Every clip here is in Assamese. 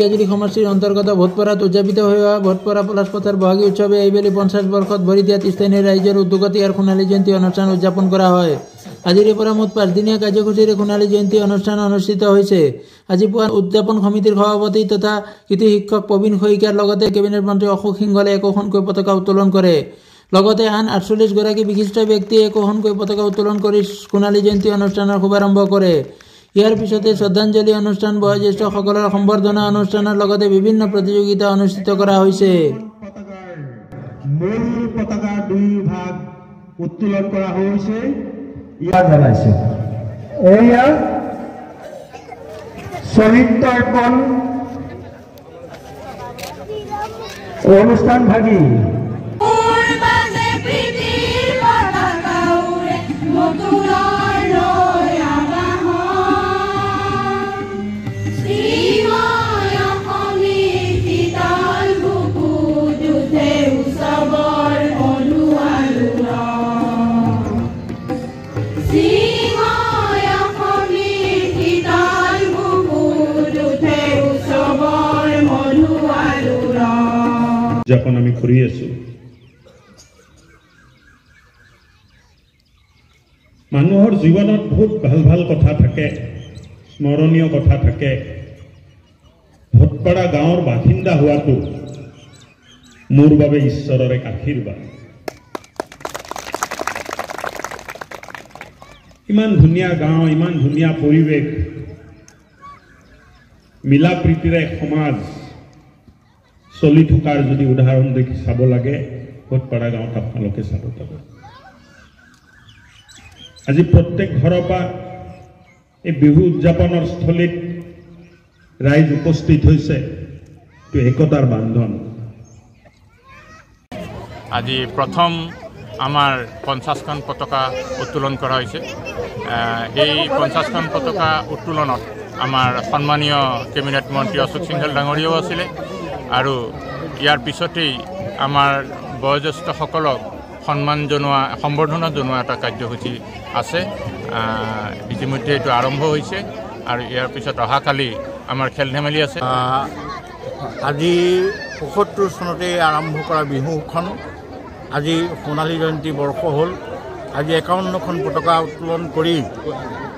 কেজুৰি সমষ্টিৰ অন্তৰ্গত ভোটপাৰাত উদযাপিত হোৱা ভোটপাৰা পলাশপথাৰ বহাগী উৎসৱে এইবেলি 50 বৰ্ষত ভৰি দিয়াত স্থানীয় ৰাইজৰ উদ্যোগত ইয়াৰ সোণালী জয়ন্তী অনুষ্ঠান উদযাপন কৰা হয়। আজিৰ পৰা মুঠ 5 দিনীয়া কাৰ্যসূচীৰে সোণালী জয়ন্তী অনুষ্ঠান অনুষ্ঠিত হৈছে। আজি পুৱা উদযাপন সমিতিৰ সভাপতি তথা কৃতি শিক্ষক প্ৰবীণ শইকীয়াৰ লগতে কেবিনেট মন্ত্ৰী অশোক সিংহলে একোখনকৈ পতাকা উত্তোলন কৰে। লগতে আন 48 গৰাকী বিশিষ্ট ব্যক্তিয়ে একোখনকৈ পতাকা উত্তোলন কৰি সোণালী জয়ন্তী অনুষ্ঠানৰ শুভাৰম্ভ কৰে। ইয়াৰ পিছতে শ্ৰদ্ধাঞ্জলি অনুষ্ঠান, বয়োজ্যেষ্ঠসকলৰ সম্বৰ্ধনা অনুষ্ঠানৰ লগতে বিভিন্ন প্ৰতিযোগিতা অনুষ্ঠিত কৰা হৈছে। মূল পতাকা দুই ভাগ উত্তোলন কৰা হৈছে। ইয়াৰ জনাইছে এয়া শ্বহীদ তৰ্পণ অনুষ্ঠান ভাগি উদযাপন আমি কৰি আছো। মানুহৰ জীৱনত বহুত ভাল ভাল কথা থাকে, স্মৰণীয় কথা থাকে। ভোটপাৰা গাঁৱৰ বাসিন্দা হোৱাটো মোৰ বাবে ঈশ্বৰৰ এক আশীৰ্বাদ। ইমান ধুনীয়া গাঁও, ইমান ধুনীয়া পৰিৱেশ, মিলা প্ৰীতিৰে সমাজ চলি থকাৰ যদি উদাহৰণ দেখি চাব লাগে, ভোটপাৰা গাঁৱত আপোনালোকে চাব পাব। আজি প্ৰত্যেক ঘৰৰ পৰা এই বিহু উদযাপনৰ স্থলীত ৰাইজ উপস্থিত হৈছে। এইটো একতাৰ বান্ধন। আজি প্ৰথম আমাৰ 50খন পতাকা উত্তোলন কৰা হৈছে। এই 50খন পতাকা উত্তোলনত আমাৰ সন্মানীয় কেবিনেট মন্ত্ৰী অশোক সিংহল ডাঙৰীয়াও আছিলে আৰু ইয়াৰ পিছতেই আমাৰ বয়োজ্যেষ্ঠসকলক সম্বৰ্ধনা জনোৱা এটা কাৰ্যসূচী আছে। ইতিমধ্যে এইটো আৰম্ভ হৈছে আৰু ইয়াৰ পিছত অহাকালি আমাৰ খেল ধেমালি আছে। আজি ৭৫ চনতে আৰম্ভ কৰা বিহুখন আজি সোণালী জয়ন্তী বৰ্ষ হ'ল। আজি 51খন পতাকা উত্তোলন কৰি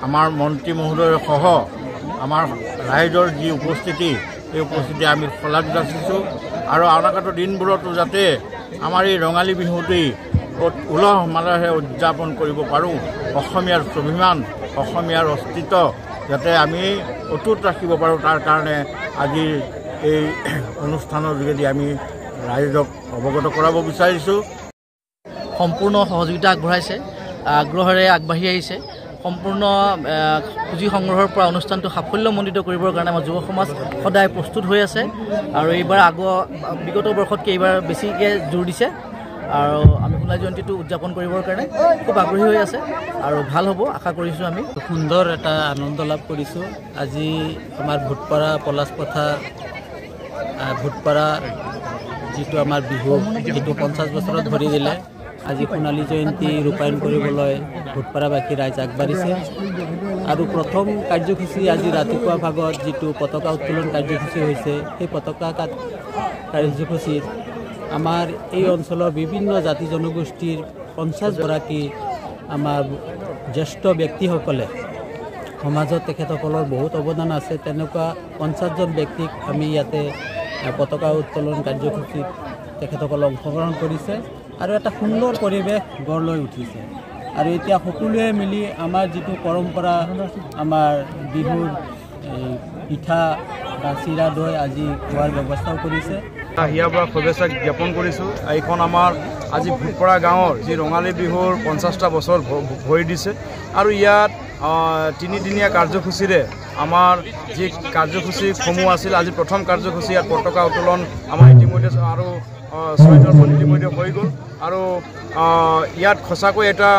আমাৰ মন্ত্ৰী মহোদয়সহ আমাৰ ৰাইজৰ যি উপস্থিতি, এই উপস্থিতি আমি শলাগ যাচিছোঁ আৰু অনাগত দিনবোৰতো যাতে আমাৰ এই ৰঙালী বিহুতেই উলহ মালহেৰে উদযাপন কৰিব পাৰোঁ। অসমীয়াৰ স্বাভিমান, অসমীয়াৰ অস্তিত্ব যাতে আমি অটুট ৰাখিব পাৰোঁ, তাৰ কাৰণে আজিৰ এই অনুষ্ঠানৰ যোগেদি আমি ৰাইজক অৱগত কৰাব বিচাৰিছোঁ। সম্পূৰ্ণ সহযোগিতা আগবঢ়াইছে, আগ্ৰহেৰে আগবাঢ়ি আহিছে। সম্পূৰ্ণ পুঁজি সংগ্ৰহৰ পৰা অনুষ্ঠানটো সাফল্যমণ্ডিত কৰিবৰ কাৰণে আমাৰ যুৱ সমাজ সদায় প্ৰস্তুত হৈ আছে আৰু এইবাৰ বিগত বৰ্ষতকৈ এইবাৰ বেছিকৈ জোৰ দিছে আৰু আমি সোণালী জয়ন্তীটো উদযাপন কৰিবৰ কাৰণে খুব আগ্ৰহী হৈ আছে আৰু ভাল হ'ব আশা কৰিছোঁ। আমি সুন্দৰ এটা আনন্দ লাভ কৰিছোঁ। আজি আমাৰ ভোটপাৰা পলাশপথাৰ ভোটপাৰা যিটো আমাৰ বিহু, সেইটো 50 বছৰত ভৰি দিলে। আজি সোণালী জয়ন্তী ৰূপায়ণ কৰিবলৈ ভোটপাৰাবাসী ৰাইজ আগবাঢ়িছে আৰু প্ৰথম কাৰ্যসূচী আজি ৰাতিপুৱা ভাগত যিটো পতাকা উত্তোলন কাৰ্যসূচী হৈছে, সেই পতাকা কাৰ্যসূচীত আমাৰ এই অঞ্চলৰ বিভিন্ন জাতি জনগোষ্ঠীৰ 50 গৰাকী আমাৰ জ্যেষ্ঠ ব্যক্তিসকলে, সমাজত তেখেতসকলৰ বহুত অৱদান আছে, তেনেকুৱা 50জন ব্যক্তিক আমি ইয়াতে পতাকা উত্তোলন কাৰ্যসূচীত তেখেতসকলে অংশগ্ৰহণ কৰিছে আৰু এটা সুন্দৰ পৰিৱেশ গঢ় লৈ উঠিছে। আৰু এতিয়া সকলোৱে মিলি আমাৰ যিটো পৰম্পৰা, আমাৰ বিহুৰ পিঠা বা চিৰা দৈ আজি খোৱাৰ ব্যৱস্থাও কৰিছে। ইয়াৰ পৰা শুভেচ্ছা জ্ঞাপন কৰিছোঁ। এইখন আমাৰ আজি ভোটপাৰা গাঁৱৰ যি ৰঙালী বিহুৰ 50টা বছৰ ভৰি দিছে আৰু ইয়াত 3দিনীয়া কাৰ্যসূচীৰে আমাৰ যি কাৰ্যসূচীসমূহ আছিল, আজি প্ৰথম কাৰ্যসূচী ইয়াত পতাকা উত্তোলন আমাৰ ইতিমধ্যে আৰু 6 ইতিমধ্যে হৈ গ'ল আৰু ইয়াত সঁচাকৈ এটা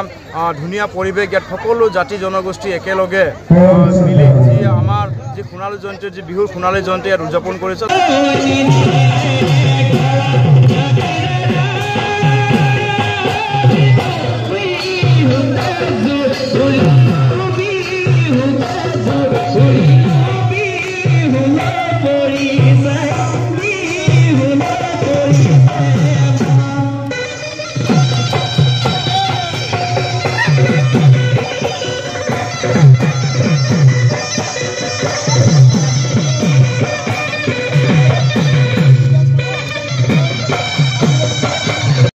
ধুনীয়া পৰিৱেশ। ইয়াত সকলো জাতি জনগোষ্ঠী একেলগে মিলি যি আমাৰ যি সোণালী জয়ন্তী, যি বিহুৰ সোণালী জয়ন্তী ইয়াত উদযাপন কৰিছে।